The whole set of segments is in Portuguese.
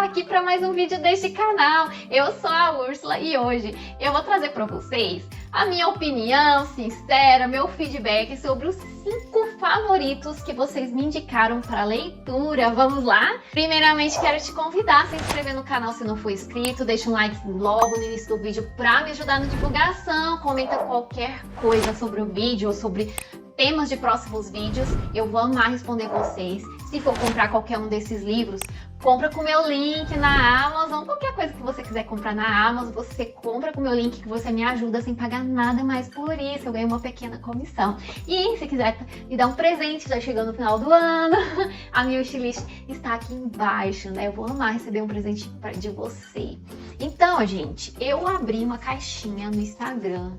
aqui para mais um vídeo deste canal. Eu sou a Úrsula e hoje eu vou trazer para vocês a minha opinião sincera, meu feedback sobre os 5 favoritos que vocês me indicaram para leitura. Vamos lá? Primeiramente, quero te convidar a se inscrever no canal se não for inscrito, deixa um like logo no início do vídeo para me ajudar na divulgação, comenta qualquer coisa sobre o vídeo ou sobre temas de próximos vídeos, eu vou amar responder vocês. Se for comprar qualquer um desses livros, compra com o meu link na Amazon. Qualquer coisa que você quiser comprar na Amazon, você compra com o meu link que você me ajuda sem pagar nada mais por isso. Eu ganho uma pequena comissão. E se quiser me dar um presente, já chegando no final do ano, a minha wishlist está aqui embaixo, né? Eu vou amar receber um presente de você. Então, gente, eu abri uma caixinha no Instagram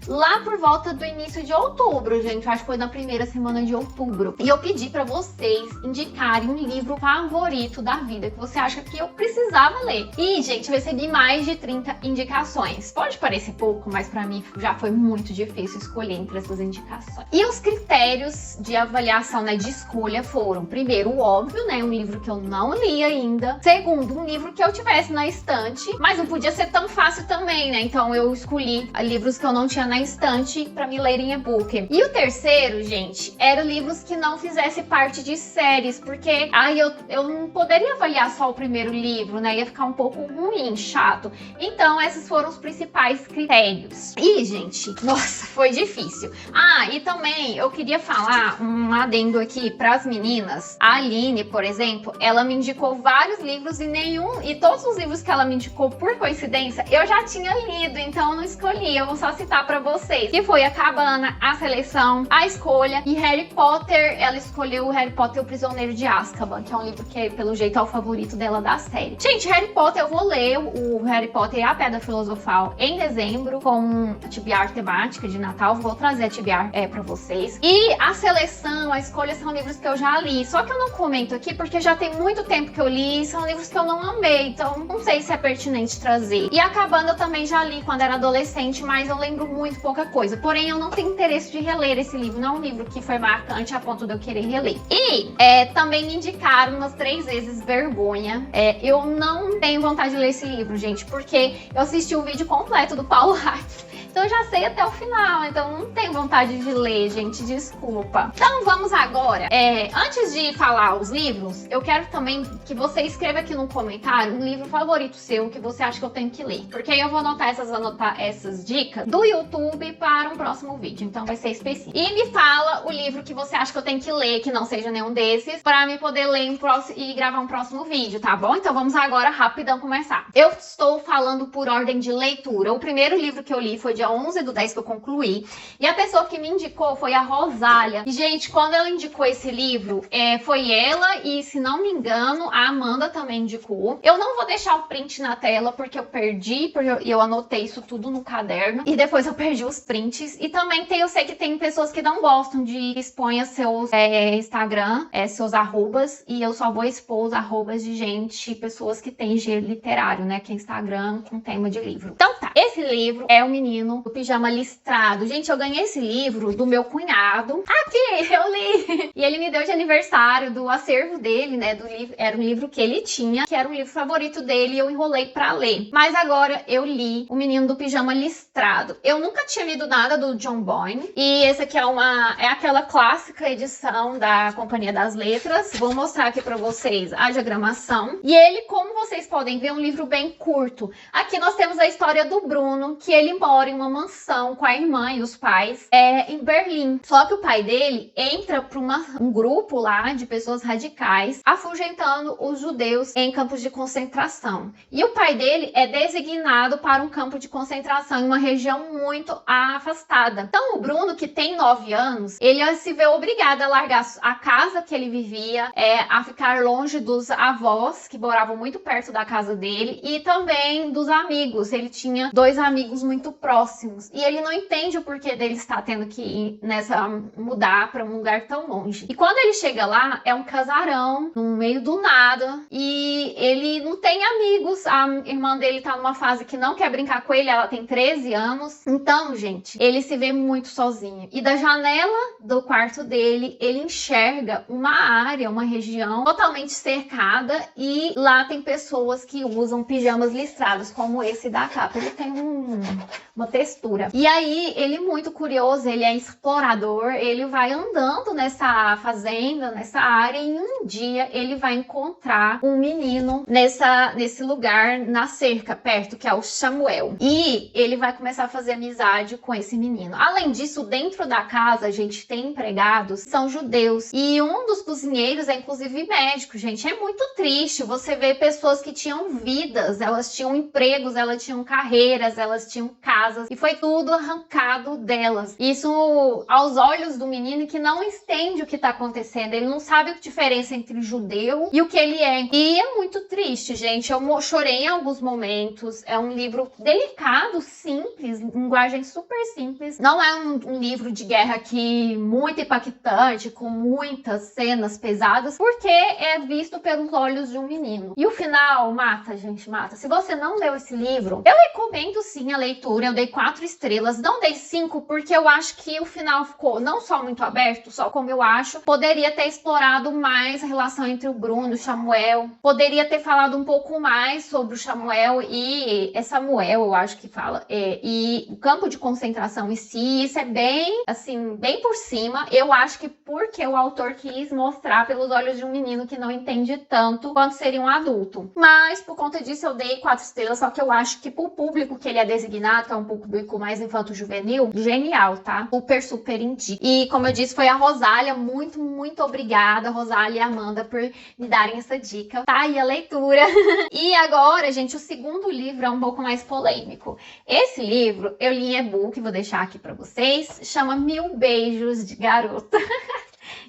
lá por volta do início de outubro, gente. Eu acho que foi na primeira semana de outubro. E eu pedi pra vocês indicarem um livro favorito da vida, que você acha que eu precisava ler. E, gente, eu recebi mais de 30 indicações. Pode parecer pouco, mas pra mim já foi muito difícil escolher entre essas indicações. E os critérios de avaliação, né, de escolha foram, primeiro, o óbvio, né, um livro que eu não li ainda. Segundo, um livro que eu tivesse na estante, mas não podia ser tão fácil também, né? Então eu escolhi livros que eu não tinha na estante pra me ler em e-book. E o terceiro, gente, eram livros que não fizessem parte de séries, porque aí eu não poderia avaliar só o primeiro livro, né? Ia ficar um pouco ruim, chato. Então esses foram os principais critérios. E, gente, nossa, foi difícil. Ah, e também eu queria falar um adendo aqui pras meninas. A Aline, por exemplo, ela me indicou vários livros e todos os livros que ela me indicou, por coincidência, eu já tinha lido, então eu não escolhi. Eu vou só citar pra vocês, que foi A Cabana, A Seleção, A Escolha e Harry Potter. Ela escolheu o Harry Potter e o Prisioneiro de Azkaban, que é um livro que, pelo jeito, é o favorito dela da série. Gente, Harry Potter, eu vou ler o Harry Potter e a Pedra Filosofal em dezembro, com a TBR temática de Natal. Vou trazer a TBR pra vocês. E A Seleção, A Escolha são livros que eu já li, só que eu não comento aqui porque já tem muito tempo que eu li, são livros que eu não amei, então não sei se é pertinente trazer. E A Cabana eu também já li quando era adolescente, mas eu lembro muito pouca coisa. Porém, eu não tenho interesse de reler esse livro. Não é um livro que foi marcante a ponto de eu querer reler. E também me indicaram umas 3 vezes Vergonha. Eu não tenho vontade de ler esse livro, gente, porque eu assisti o vídeo completo do Paulo Hartz. Então eu já sei até o final, então não tenho vontade de ler, gente, desculpa. Então vamos agora, antes de falar os livros, eu quero também que você escreva aqui no comentário um livro favorito seu que você acha que eu tenho que ler. Porque aí eu vou anotar essas dicas do YouTube para um próximo vídeo, então vai ser específico. E me fala o livro que você acha que eu tenho que ler, que não seja nenhum desses, para me poder ler e gravar um próximo vídeo, tá bom? Então vamos agora rapidão começar. Eu estou falando por ordem de leitura. O primeiro livro que eu li foi dia 11/10 que eu concluí. E a pessoa que me indicou foi a Rosália. E, gente, quando ela indicou esse livro, foi ela e, se não me engano, a Amanda também indicou. Eu não vou deixar o print na tela porque eu perdi, porque eu anotei isso tudo no caderno. E depois eu perdi os prints. E também eu sei que tem pessoas que não gostam de que exponha seus Instagram, seus arrobas. E eu só vou expor os arrobas de pessoas que têm gênero literário, né? Que é Instagram com tema de livro. Então tá, esse livro é O Menino do Pijama Listrado. Gente, eu ganhei esse livro do meu cunhado. Aqui, eu li! E ele me deu de aniversário do acervo dele, né? Do livro. Era um livro que ele tinha, que era um livro favorito dele, e eu enrolei pra ler. Mas agora eu li O Menino do Pijama Listrado. Eu nunca tinha lido nada do John Boyne. E esse aqui é aquela clássica edição da Companhia das Letras. Vou mostrar aqui pra vocês a diagramação. E ele, como vocês podem ver, é um livro bem curto. Aqui nós temos a história do Bruno, que ele mora em uma mansão com a irmã e os pais em Berlim. Só que o pai dele entra para um grupo lá de pessoas radicais afugentando os judeus em campos de concentração. E o pai dele é designado para um campo de concentração em uma região muito afastada. Então o Bruno, que tem 9 anos, ele se vê obrigado a largar a casa que ele vivia, a ficar longe dos avós que moravam muito perto da casa dele e também dos amigos. Ele tinha 2 amigos muito próximos próximos. E ele não entende o porquê dele estar tendo que ir mudar para um lugar tão longe. E quando ele chega lá, é um casarão, no meio do nada. E ele não tem amigos. A irmã dele tá numa fase que não quer brincar com ele, ela tem 13 anos. Então, gente, ele se vê muito sozinho. E da janela do quarto dele, ele enxerga uma área, uma região totalmente cercada. E lá tem pessoas que usam pijamas listrados, como esse da capa. Ele tem uma textura. E aí, ele muito curioso, ele é explorador, ele vai andando nessa fazenda, nessa área, e um dia ele vai encontrar um menino nesse lugar, na cerca, perto, que é o Samuel. E ele vai começar a fazer amizade com esse menino. Além disso, dentro da casa, a gente tem empregados que são judeus. E um dos cozinheiros é, inclusive, médico, gente. É muito triste você ver pessoas que tinham vidas, elas tinham empregos, elas tinham carreiras, elas tinham casas, e foi tudo arrancado delas. Isso aos olhos do menino que não entende o que tá acontecendo, ele não sabe a diferença entre judeu e o que ele é. E é muito triste, gente. Eu chorei em alguns momentos. É um livro delicado, simples, linguagem super simples. Não é um livro de guerra aqui muito impactante, com muitas cenas pesadas, porque é visto pelos olhos de um menino. E o final mata, gente, mata. Se você não leu esse livro, eu recomendo sim a leitura. Eu dei 4 estrelas, não dei 5, porque eu acho que o final ficou não só muito aberto, só como eu acho, poderia ter explorado mais a relação entre o Bruno e o Samuel, poderia ter falado um pouco mais sobre o Samuel e Samuel, eu acho que fala, e o campo de concentração em si. Isso é bem, assim, bem por cima. Eu acho que porque o autor quis mostrar pelos olhos de um menino que não entende tanto quanto seria um adulto. Mas, por conta disso, eu dei 4 estrelas, só que eu acho que pro público que ele é designado, que é um público mais infanto-juvenil, genial, tá? Super indico. E, como eu disse, foi a Rosália. Muito, muito obrigada, Rosália e Amanda, por me darem essa dica. Tá aí a leitura. E agora, gente, o segundo livro é um pouco mais polêmico. Esse livro eu li em e-book, vou deixar aqui pra vocês, chama 1000 Beijos de Garota.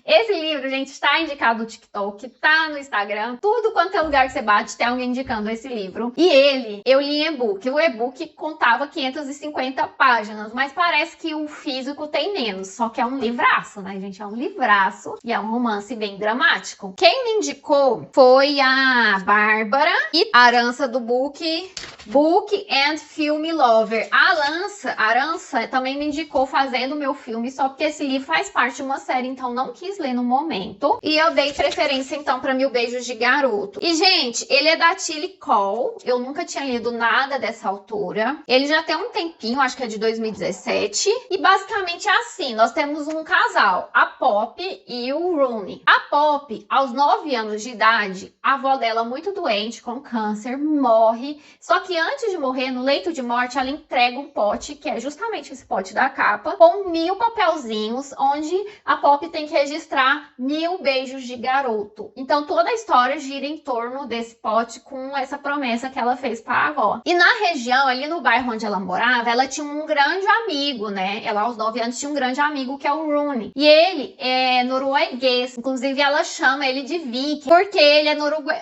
Esse livro, gente, está indicado no TikTok, tá no Instagram, tudo quanto é lugar que você bate, tem alguém indicando esse livro. E eu li em e-book. O e-book contava 550 páginas, mas parece que o físico tem menos, só que é um livraço, né, gente? É um livraço e é um romance bem dramático. Quem me indicou foi a Bárbara e a Arança do Book and Film Lover. A Arança também me indicou fazendo o meu filme, só porque esse livro faz parte de uma série, então não quis ler no momento. E eu dei preferência, então, para 1000 Beijos de Garoto. E, gente, ele é da Tilly Cole. Eu nunca tinha lido nada dessa autora. Ele já tem um tempinho, acho que é de 2017. E, basicamente, é assim. Nós temos um casal, a Pop e o Rooney. A Pop, aos 9 anos de idade, a avó dela, muito doente, com câncer, morre. Só que antes de morrer, no leito de morte, ela entrega um pote, que é justamente esse pote da capa, com 1000 papelzinhos, onde a Pop tem que registrar 1000 beijos de garoto. Então toda a história gira em torno desse pote, com essa promessa que ela fez para a avó. E na região, ali no bairro onde ela morava, ela tinha um grande amigo, né? Ela aos 9 anos tinha um grande amigo, que é o Rooney. E ele é norueguês. Inclusive ela chama ele de Viking, porque ele é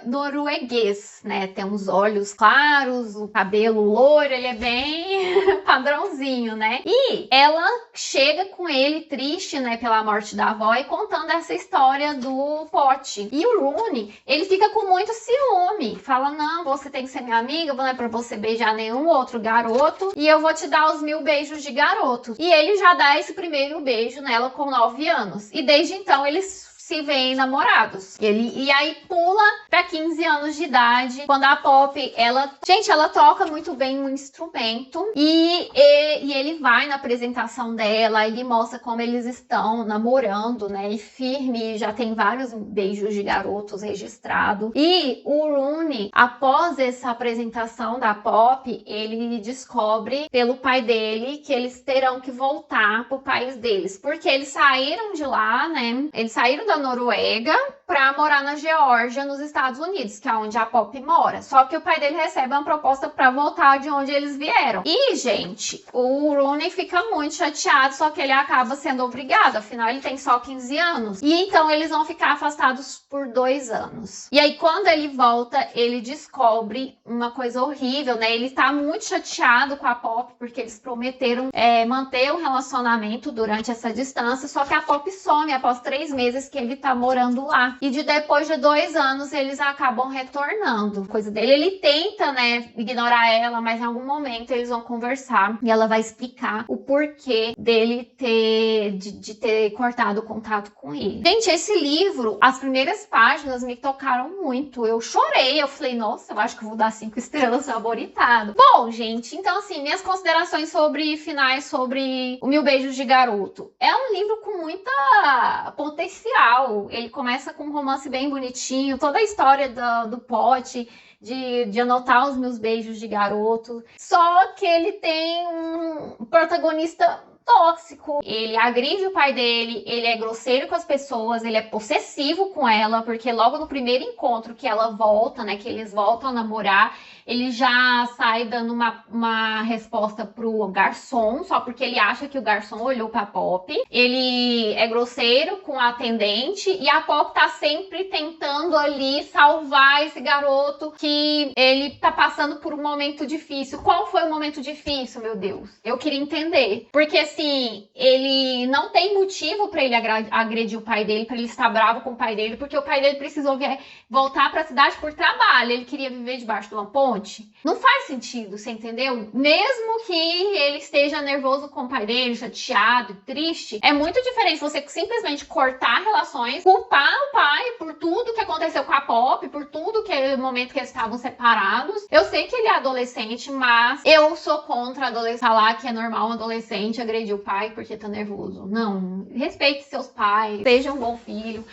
norueguês, né? Tem uns olhos claros, o cabelo loiro, ele é bem padrãozinho, né? E ela chega com ele triste, né, pela morte da avó, e contando essa história do pote. E o Rooney, ele fica com muito ciúme. Fala, não, você tem que ser minha amiga, não é pra você beijar nenhum outro garoto, e eu vou te dar os 1000 beijos de garoto. E ele já dá esse primeiro beijo nela com 9 anos. E desde então eles se veem namorados. E aí pula pra 15 anos de idade, quando a Pop, ela toca muito bem um instrumento, e ele vai na apresentação dela, ele mostra como eles estão namorando, né, e firme, já tem vários beijos de garotos registrados. E o Rooney, após essa apresentação da Pop, ele descobre pelo pai dele que eles terão que voltar pro país deles, porque eles saíram de lá, né, eles saíram da Noruega pra morar na Geórgia, nos Estados Unidos, que é onde a Pop mora. Só que o pai dele recebe uma proposta pra voltar de onde eles vieram. E, gente, o Rooney fica muito chateado, só que ele acaba sendo obrigado, afinal ele tem só 15 anos. E então eles vão ficar afastados por 2 anos. E aí quando ele volta, ele descobre uma coisa horrível, né? Ele tá muito chateado com a Pop, porque eles prometeram manter um relacionamento durante essa distância, só que a Pop some após 3 meses que ele tá morando lá. E depois de 2 anos, eles acabam retornando. Coisa dele, ele tenta, né, ignorar ela, mas em algum momento eles vão conversar e ela vai explicar o porquê dele de ter cortado o contato com ele. Gente, esse livro, as primeiras páginas me tocaram muito. Eu chorei, eu falei, nossa, eu acho que eu vou dar 5 estrelas, favoritado. Bom, gente, então assim, minhas considerações finais sobre O Mil Beijos de Garoto. É um livro com muita potencial. Ele começa com um romance bem bonitinho, toda a história do Pote, de anotar os meus beijos de garoto. Só que ele tem um protagonista tóxico. Ele agride o pai dele, ele é grosseiro com as pessoas, ele é possessivo com ela, porque logo no primeiro encontro que ela volta, né, que eles voltam a namorar, ele já sai dando uma resposta pro garçom, só porque ele acha que o garçom olhou pra Pop. Ele é grosseiro com a atendente e a Pop tá sempre tentando ali salvar esse garoto que ele tá passando por um momento difícil. Qual foi o momento difícil, meu Deus? Eu queria entender. Porque assim, ele não tem motivo pra ele agredir o pai dele, pra ele estar bravo com o pai dele, porque o pai dele precisou voltar pra cidade por trabalho. Ele queria viver debaixo de uma ponte. Não faz sentido, você entendeu? Mesmo que ele esteja nervoso com o pai dele, chateado, triste, é muito diferente você simplesmente cortar relações, culpar o pai por tudo que aconteceu com a Pop, por tudo que é o momento que eles estavam separados. Eu sei que ele é adolescente, mas eu sou contra falar que é normal um adolescente agredir o pai porque tá nervoso. Não, respeite seus pais, seja um bom filho.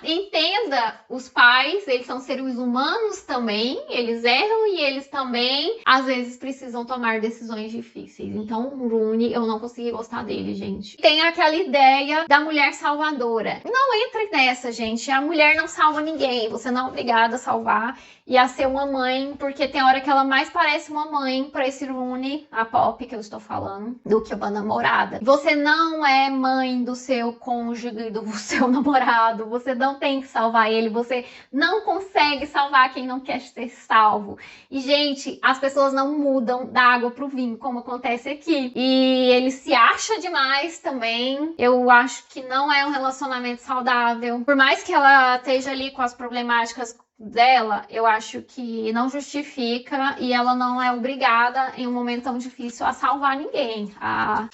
Entenda, os pais, eles são seres humanos também, eles erram e eles também, às vezes, precisam tomar decisões difíceis. Então, o Rooney, eu não consegui gostar dele, gente. Tem aquela ideia da mulher salvadora. Não entre nessa, gente. A mulher não salva ninguém. Você não é obrigada a salvar e a ser uma mãe, porque tem hora que ela mais parece uma mãe pra esse Rooney, a Pop que eu estou falando, do que uma namorada. Você não é mãe do seu cônjuge, do seu namorado. Você não tem que salvar ele. Você não consegue salvar quem não quer ser salvo. E, gente, as pessoas não mudam da água pro vinho, como acontece aqui. E ele se acha demais também. Eu acho que não é um relacionamento saudável. Por mais que ela esteja ali com as problemáticas dela, eu acho que não justifica e ela não é obrigada em um momento tão difícil a salvar ninguém, a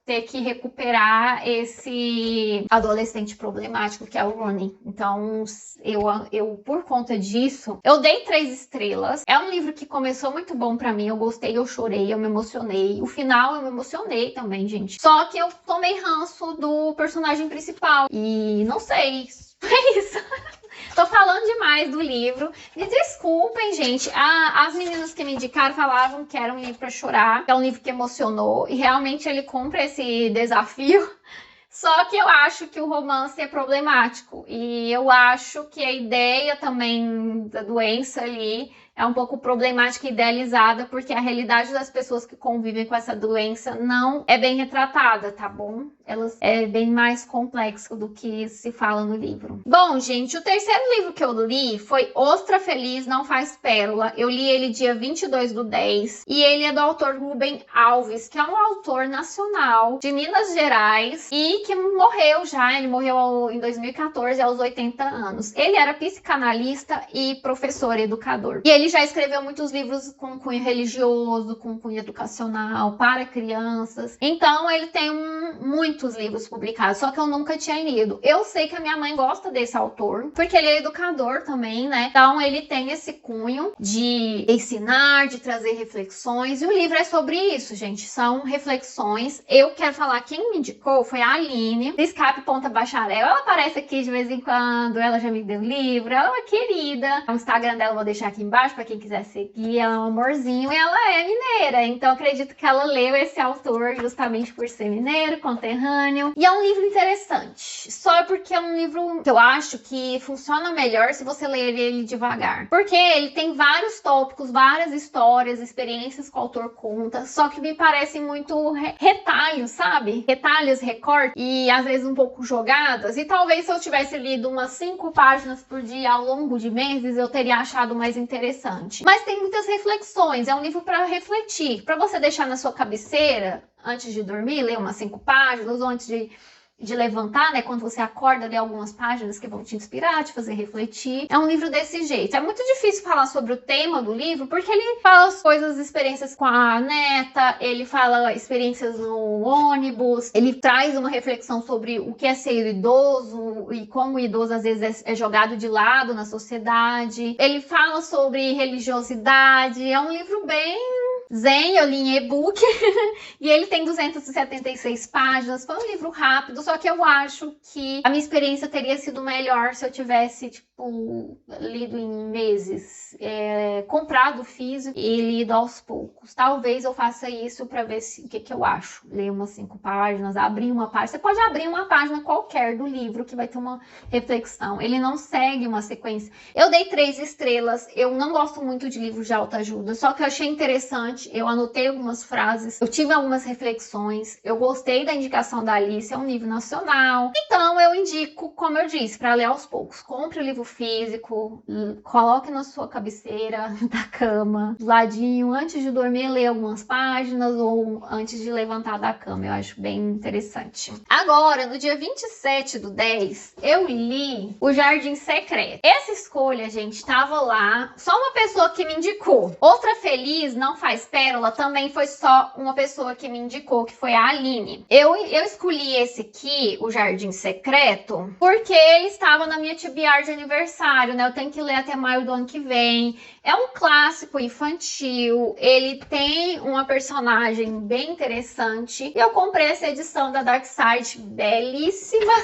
ter que recuperar esse adolescente problemático que é o Rooney. Então, eu por conta disso, eu dei 3 estrelas. É um livro que começou muito bom pra mim, eu gostei, eu chorei, eu me emocionei. O final eu me emocionei também, gente. Só que eu tomei ranço do personagem principal e não sei, é isso. Tô falando demais do livro. Me desculpem, gente. As meninas que me indicaram falavam que era um livro pra chorar, que é um livro que emocionou. E realmente ele cumpre esse desafio. Só que eu acho que o romance é problemático. E eu acho que a ideia também da doença ali é um pouco problemática e idealizada, porque a realidade das pessoas que convivem com essa doença não é bem retratada, tá bom? É bem mais complexo do que se fala no livro. Bom, gente, o terceiro livro que eu li foi Ostra Feliz Não Faz Pérola. Eu li ele dia 22/10 e ele é do autor Rubem Alves, que é um autor nacional de Minas Gerais e que morreu já. Ele morreu em 2014, aos 80 anos. Ele era psicanalista e professor educador. E ele já escreveu muitos livros com cunho religioso, com cunho educacional, para crianças. Então, ele tem muitos livros publicados, só que eu nunca tinha lido. Eu sei que a minha mãe gosta desse autor, porque ele é educador também, né? Então, ele tem esse cunho de ensinar, de trazer reflexões. E o livro é sobre isso, gente. São reflexões. Eu quero falar, quem me indicou foi a Aline, do Escape Ponta Bacharel. Ela aparece aqui de vez em quando, ela já me deu livro. Ela é uma querida. O Instagram dela eu vou deixar aqui embaixo pra quem quiser seguir. Ela é um amorzinho e ela é mineira. Então, acredito que ela leu esse autor justamente por ser mineiro, conterrâneo. Mediterrâneo. E é um livro interessante, só porque é um livro que eu acho que funciona melhor se você ler ele devagar. Porque ele tem vários tópicos, várias histórias, experiências que o autor conta, só que me parecem muito retalhos, sabe? Retalhos, recortes, e às vezes um pouco jogadas. E talvez se eu tivesse lido umas 5 páginas por dia ao longo de meses, eu teria achado mais interessante. Mas tem muitas reflexões, é um livro para refletir, para você deixar na sua cabeceira antes de dormir, ler umas 5 páginas, ou antes de levantar, né? Quando você acorda, ler algumas páginas que vão te inspirar, te fazer refletir. É um livro desse jeito. É muito difícil falar sobre o tema do livro, porque ele fala as coisas, experiências com a neta, ele fala experiências no ônibus, ele traz uma reflexão sobre o que é ser idoso e como o idoso às vezes é jogado de lado na sociedade. Ele fala sobre religiosidade. É um livro bem zen, eu li em e-book, e ele tem 276 páginas, foi um livro rápido, só que eu acho que a minha experiência teria sido melhor se eu tivesse, tipo, lido em meses, comprado físico e lido aos poucos. Talvez eu faça isso pra ver o que eu acho. Ler umas 5 páginas, abrir uma página. Você pode abrir uma página qualquer do livro que vai ter uma reflexão. Ele não segue uma sequência. Eu dei 3 estrelas, eu não gosto muito de livros de autoajuda, só que eu achei interessante. Eu anotei algumas frases, eu tive algumas reflexões, eu gostei da indicação da Alice, é um livro nacional. Então eu indico, como eu disse, para ler aos poucos. Compre o livro físico, coloque na sua cabeceira da cama, do ladinho, antes de dormir, ler algumas páginas ou antes de levantar da cama. Eu acho bem interessante. Agora, no dia 27/10, eu li O Jardim Secreto. Essa escolha, gente, tava lá, só uma pessoa que me indicou. Outra Feliz Não Faz Pérola também foi só uma pessoa que me indicou, que foi a Aline. Eu escolhi esse aqui, O Jardim Secreto, porque ele estava na minha TBR de aniversário, né? Eu tenho que ler até maio do ano que vem. É um clássico infantil, ele tem uma personagem bem interessante. E eu comprei essa edição da Dark Side, belíssima.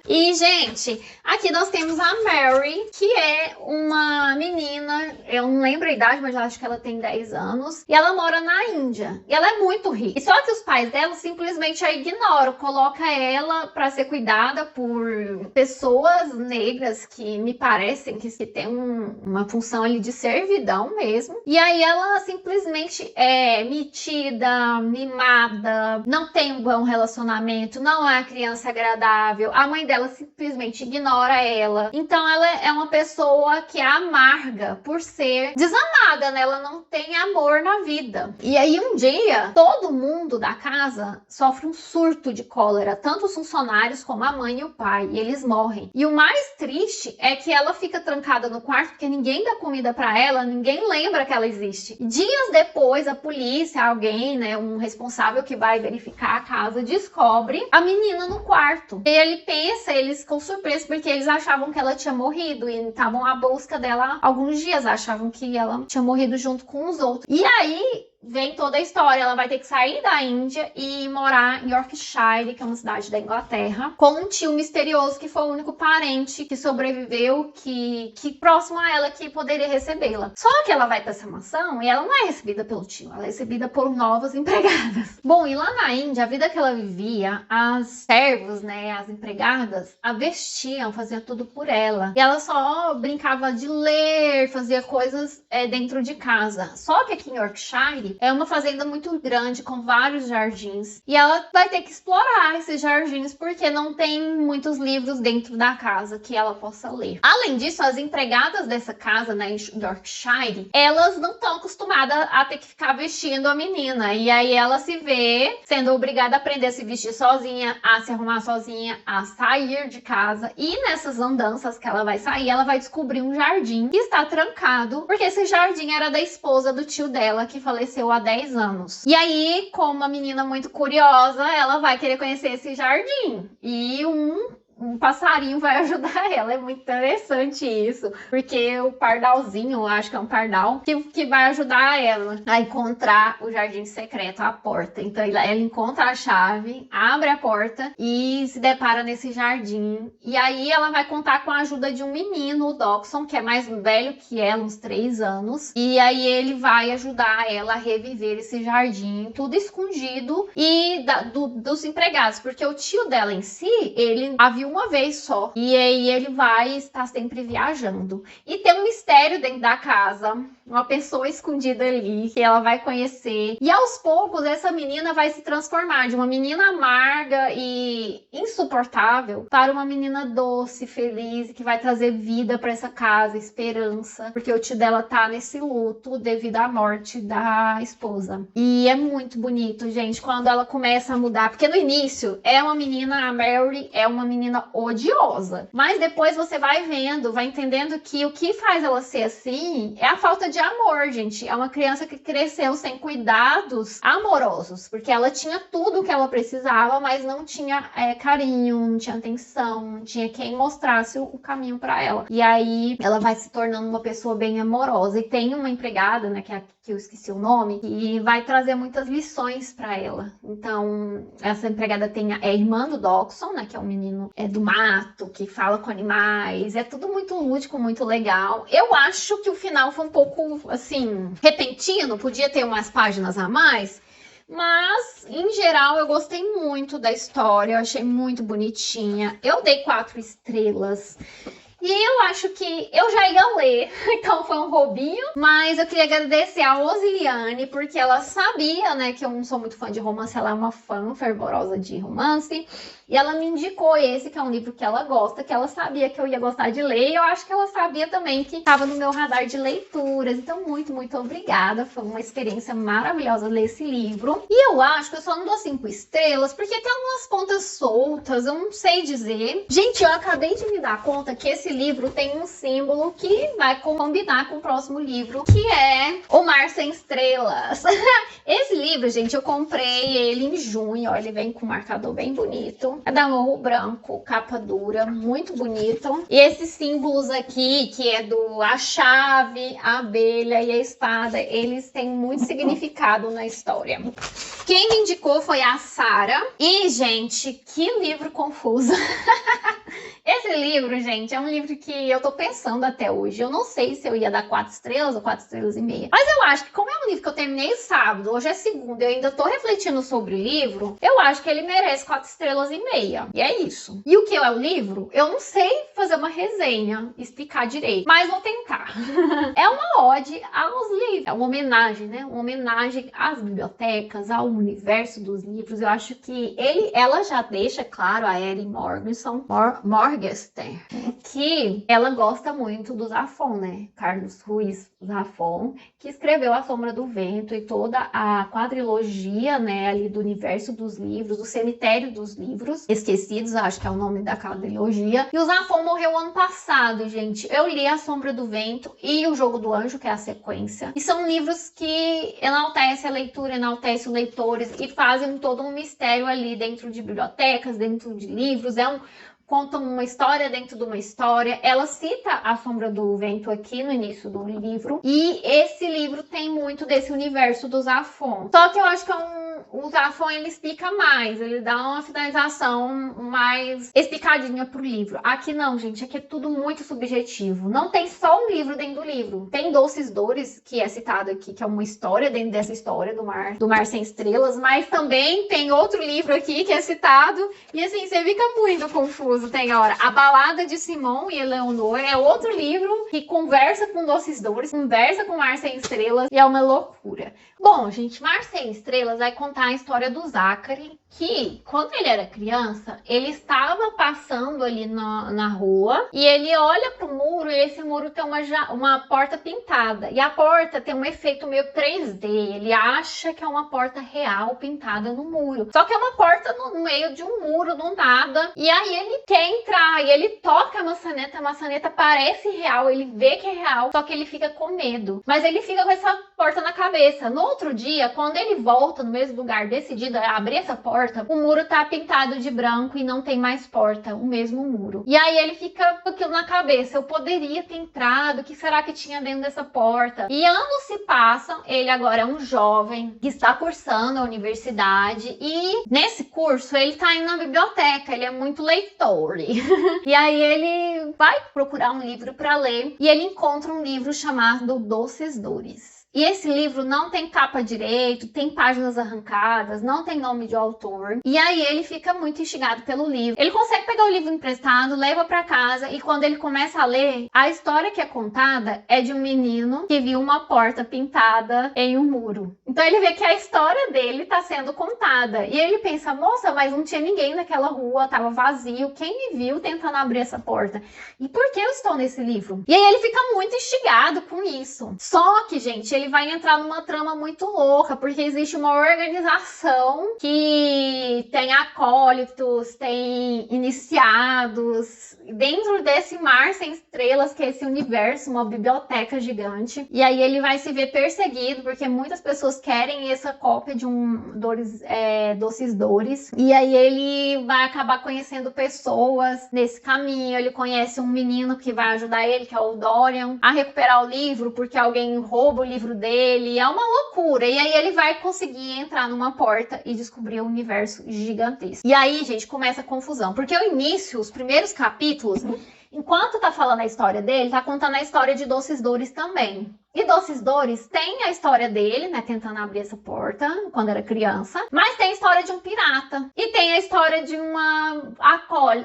E, gente, aqui nós temos a Mary, que é uma menina, eu não lembro a idade, mas eu acho que ela tem 10 anos. E ela mora na Índia. E ela é muito rica. E só que os pais dela simplesmente a ignoram. Coloca ela para ser cuidada por pessoas negras que me parecem que tem uma função ali de servidão mesmo. E aí ela simplesmente é metida, mimada, não tem um bom relacionamento, não é uma criança agradável. A mãe dela simplesmente ignora ela. Então ela é uma pessoa que é amarga por ser desamada, né? Ela não tem amor na vida. E aí um dia, todo mundo da casa sofre um surto de cólera, tanto os funcionários como a mãe e o pai, e eles morrem. E o mais triste é que ela fica trancada no quarto porque ninguém dá comida pra ela, ninguém lembra que ela existe. Dias depois, a polícia, alguém, né, um responsável que vai verificar a casa, descobre a menina no quarto. E eles ficam surpresos porque eles achavam que ela tinha morrido e estavam à busca dela há alguns dias, achavam que ela tinha morrido junto com os outros. E aí vem toda a história, ela vai ter que sair da Índia e morar em Yorkshire, que é uma cidade da Inglaterra, com um tio misterioso que foi o único parente que sobreviveu, que próximo a ela, que poderia recebê-la. Só que ela vai para essa mansão e ela não é recebida pelo tio, ela é recebida por novas empregadas. Bom, e lá na Índia, a vida que ela vivia, as servos, né, as empregadas, a vestiam, faziam tudo por ela. E ela só brincava de ler, fazia coisas dentro de casa. Só que aqui em Yorkshire é uma fazenda muito grande, com vários jardins. E ela vai ter que explorar esses jardins, porque não tem muitos livros dentro da casa que ela possa ler. Além disso, as empregadas dessa casa, né, em Yorkshire, elas não estão acostumadas a ter que ficar vestindo a menina. E aí ela se vê sendo obrigada a aprender a se vestir sozinha, a se arrumar sozinha, a sair de casa. E nessas andanças que ela vai sair, ela vai descobrir um jardim que está trancado, porque esse jardim era da esposa do tio dela, que faleceu há 10 anos. E aí, como uma menina muito curiosa, ela vai querer conhecer esse jardim. E um passarinho vai ajudar ela. É muito interessante isso, porque o pardalzinho, eu acho que é um pardal, que vai ajudar ela a encontrar o jardim secreto, a porta. Então ela encontra a chave, abre a porta e se depara nesse jardim. E aí ela vai contar com a ajuda de um menino, o Doxon, que é mais velho que ela, uns 3 anos. E aí ele vai ajudar ela a reviver esse jardim, tudo escondido e dos empregados, porque o tio dela em si, ele a viu uma vez só. E aí ele vai estar sempre viajando. E tem um mistério dentro da casa, uma pessoa escondida ali, que ela vai conhecer. E aos poucos, essa menina vai se transformar de uma menina amarga e insuportável para uma menina doce, feliz, que vai trazer vida para essa casa, esperança, porque o tio dela tá nesse luto devido à morte da esposa. E é muito bonito, gente, quando ela começa a mudar, porque no início é uma menina, a Mary é uma menina odiosa, mas depois você vai vendo, vai entendendo que o que faz ela ser assim é a falta de amor, gente. É uma criança que cresceu sem cuidados amorosos, porque ela tinha tudo o que ela precisava, mas não tinha carinho, não tinha atenção, não tinha quem mostrasse o caminho para ela. E aí ela vai se tornando uma pessoa bem amorosa. E tem uma empregada, né, que eu esqueci o nome, que vai trazer muitas lições para ela. Então, essa empregada é irmã do Doxon, né, que é um menino do mato, que fala com animais. É tudo muito lúdico, muito legal. Eu acho que o final foi um pouco, assim, repentino, podia ter umas páginas a mais, mas, em geral, eu gostei muito da história, eu achei muito bonitinha. Eu dei 4 estrelas. E eu acho que eu já ia ler, então foi um roubinho. Mas eu queria agradecer a Osiliane, porque ela sabia, né, que eu não sou muito fã de romance, ela é uma fã fervorosa de romance. E ela me indicou esse, que é um livro que ela gosta, que ela sabia que eu ia gostar de ler. E eu acho que ela sabia também que estava no meu radar de leituras. Então, muito, muito obrigada. Foi uma experiência maravilhosa ler esse livro. E eu acho que eu só não dou 5 estrelas, porque tem algumas pontas soltas, eu não sei dizer. Gente, eu acabei de me dar conta que esse livro tem um símbolo que vai combinar com o próximo livro, que é O Mar Sem Estrelas. Esse livro, gente, eu comprei ele em junho. Ó, ele vem com um marcador bem bonito. É da Morro Branco, capa dura, muito bonito. E esses símbolos aqui, que é a chave, a abelha e a espada, eles têm muito significado na história. Quem me indicou foi a Sara. E, gente, que livro confuso. Esse livro, gente, é um livro que eu tô pensando até hoje. Eu não sei se eu ia dar 4 estrelas ou 4 estrelas e meia. Mas eu acho que, como é um livro que eu terminei sábado, hoje é segunda, eu ainda tô refletindo sobre o livro, eu acho que ele merece 4 estrelas e meia. E é isso. E o que é o livro? Eu não sei fazer uma resenha, explicar direito, mas vou tentar. É uma ode aos livros. É uma homenagem, né? Uma homenagem às bibliotecas, ao universo dos livros. Eu acho que ela já deixa claro, a Erin Morgenstern, que ela gosta muito do Zafón, né? Carlos Ruiz Zafón, que escreveu A Sombra do Vento e toda a quadrilogia, né, ali do universo dos livros, do cemitério dos livros esquecidos, acho que é o nome da quadrilogia. E o Zafón morreu ano passado, gente. Eu li A Sombra do Vento e O Jogo do Anjo, que é a sequência. E são livros que enaltecem a leitura, enaltecem os leitores e fazem todo um mistério ali dentro de bibliotecas, dentro de livros. Contam uma história dentro de uma história. Ela cita A Sombra do Vento aqui no início do livro. E esse livro tem muito desse universo do Zafón. Só que eu acho que o Zafón, ele explica mais. Ele dá uma finalização mais explicadinha pro livro. Aqui não, gente. Aqui é tudo muito subjetivo. Não tem só um livro dentro do livro. Tem Doces Dores, que é citado aqui, que é uma história dentro dessa história do Mar Sem Estrelas. Mas também tem outro livro aqui que é citado. E assim, você fica muito confuso. Tem hora A Balada de Simão e Eleonor, é outro livro que conversa com Doces Dores, conversa com Mar Sem Estrelas e é uma loucura. Bom, gente, Mar Sem Estrelas vai contar a história do Zachary, que quando ele era criança, ele estava passando ali na rua e ele olha pro muro e esse muro tem uma porta pintada. E a porta tem um efeito meio 3D, ele acha que é uma porta real pintada no muro. Só que é uma porta no meio de um muro, do nada. E aí ele quer entrar e ele toca a maçaneta parece real, ele vê que é real, só que ele fica com medo. Mas ele fica com essa porta na cabeça. No outro dia, quando ele volta no mesmo lugar, decidido a abrir essa porta, o muro tá pintado de branco e não tem mais porta. porta, o mesmo muro. E aí ele fica com aquilo na cabeça, eu poderia ter entrado, o que será que tinha dentro dessa porta? E anos se passam, ele agora é um jovem que está cursando a universidade e nesse curso ele tá indo na biblioteca, ele é muito leitor. E aí ele vai procurar um livro para ler e ele encontra um livro chamado Doces Dores. E esse livro não tem capa direito, tem páginas arrancadas, não tem nome de autor. E aí ele fica muito instigado pelo livro. Ele consegue pegar o livro emprestado, leva para casa e quando ele começa a ler, a história que é contada é de um menino que viu uma porta pintada em um muro. Então ele vê que a história dele está sendo contada. E ele pensa, nossa, mas não tinha ninguém naquela rua, estava vazio. Quem me viu tentando abrir essa porta? E por que eu estou nesse livro? E aí ele fica muito instigado com isso. Só que, gente, ele vai entrar numa trama muito louca, porque existe uma organização que tem acólitos, tem iniciados, dentro desse mar sem estrelas, que é esse universo, uma biblioteca gigante. E aí ele vai se ver perseguido, porque muitas pessoas querem essa cópia de um Doces Dores. E aí ele vai acabar conhecendo pessoas nesse caminho. Ele conhece um menino que vai ajudar ele, que é o Dorian, a recuperar o livro, porque alguém rouba o livro dele. É uma loucura. E aí ele vai conseguir entrar numa porta e descobrir o universo gigantesco. E aí, gente, começa a confusão, porque o início, os primeiros capítulos, enquanto tá falando a história dele, tá contando a história de Doces Dores também. E Doces Dores tem a história dele, né, tentando abrir essa porta quando era criança, mas tem a história de um pirata e tem a história de uma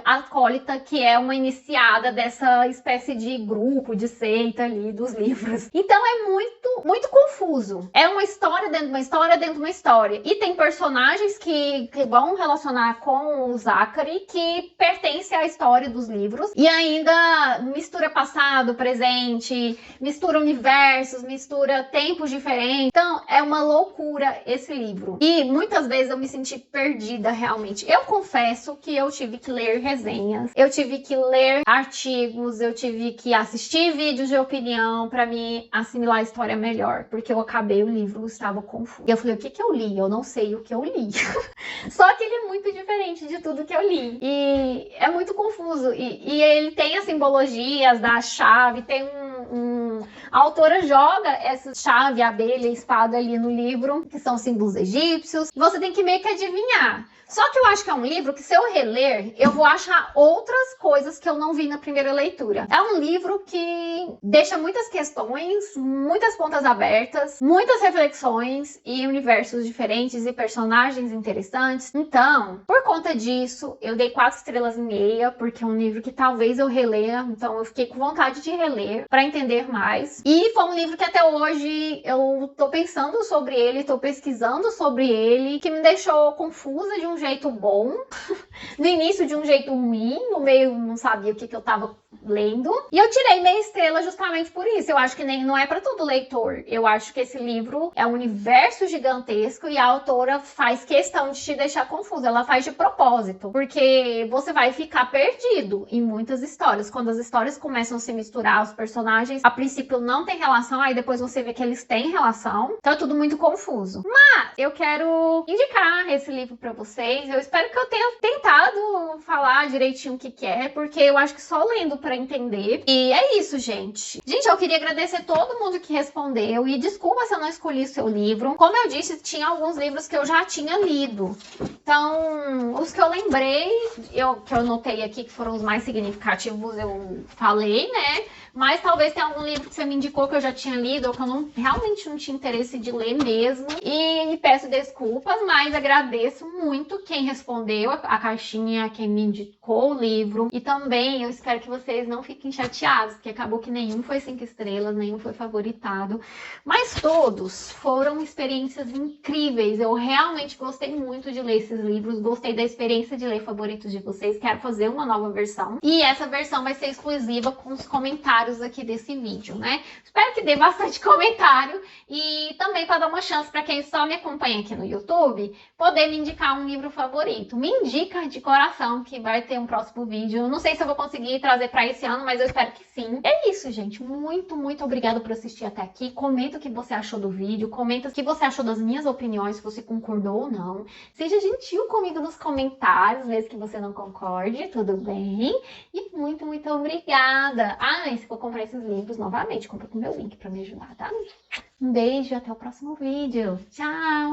acólita que é uma iniciada dessa espécie de grupo, de seita ali dos livros. Então é muito confuso. É uma história dentro de uma história dentro de uma história. E tem personagens que vão relacionar com o Zachary que pertencem à história dos livros e ainda mistura passado, presente, mistura universo, mistura tempos diferentes. Então, é uma loucura esse livro. E muitas vezes eu me senti perdida realmente. Eu confesso que eu tive que ler resenhas, eu tive que ler artigos, eu tive que assistir vídeos de opinião para me assimilar a história melhor, porque eu acabei o livro, estava confuso. E eu falei, o que eu li? Eu não sei o que eu li. Só que ele é muito diferente de tudo que eu li. E é muito confuso. E ele tem as simbologias da chave, tem a autora joga essa chave, abelha, espada ali no livro, que são símbolos egípcios. Você tem que meio que adivinhar. Só que eu acho que é um livro que, se eu reler, eu vou achar outras coisas que eu não vi na primeira leitura. É um livro que deixa muitas questões, muitas pontas abertas, muitas reflexões e universos diferentes e personagens interessantes. Então, por conta disso, eu dei 4 estrelas e meia, porque é um livro que talvez eu releia. Então, eu fiquei com vontade de reler para entender mais. E foi um livro que até hoje eu tô pensando sobre ele, tô pesquisando sobre ele, que me deixou confusa de um jeito bom, no início de um jeito ruim, no meio não sabia o que eu tava lendo, e eu tirei meia estrela justamente por isso. Eu acho que não é para todo leitor. Eu acho que esse livro é um universo gigantesco e a autora faz questão de te deixar confusa, ela faz de propósito, porque você vai ficar perdido em muitas histórias. Quando as histórias começam a se misturar, os personagens a princípio não tem relação, aí depois você vê que eles têm relação, então é tudo muito confuso. Mas eu quero indicar esse livro para vocês. Eu espero que eu tenha tentado falar direitinho o que é, porque eu acho que só lendo para entender. E é isso, gente. Gente, eu queria agradecer todo mundo que respondeu e desculpa se eu não escolhi o seu livro. Como eu disse, tinha alguns livros que eu já tinha lido. Então, os que eu lembrei, que eu anotei aqui, que foram os mais significativos, eu falei, né? Mas talvez tenha algum livro que você me indicou que eu já tinha lido ou que eu realmente não tinha interesse de ler mesmo. E peço desculpas, mas agradeço muito quem respondeu a caixinha, quem me indicou o livro. E também eu espero que vocês não fiquem chateados, porque acabou que nenhum foi 5 estrelas, nenhum foi favoritado. Mas todos foram experiências incríveis. Eu realmente gostei muito de ler esses livros, gostei da experiência de ler favoritos de vocês. Quero fazer uma nova versão. E essa versão vai ser exclusiva com os comentários aqui desse vídeo, né? Espero que dê bastante comentário e também para dar uma chance para quem só me acompanha aqui no YouTube, poder me indicar um livro favorito. Me indica de coração que vai ter um próximo vídeo. Não sei se eu vou conseguir trazer para comprar esse ano, mas eu espero que sim. É isso, gente. Muito, muito obrigada por assistir até aqui. Comenta o que você achou do vídeo, comenta o que você achou das minhas opiniões, se você concordou ou não. Seja gentil comigo nos comentários, mesmo que você não concorde, tudo bem? E muito, muito obrigada. Ah, e se for comprar esses livros novamente, compra com o meu link para me ajudar, tá? Um beijo, até o próximo vídeo. Tchau!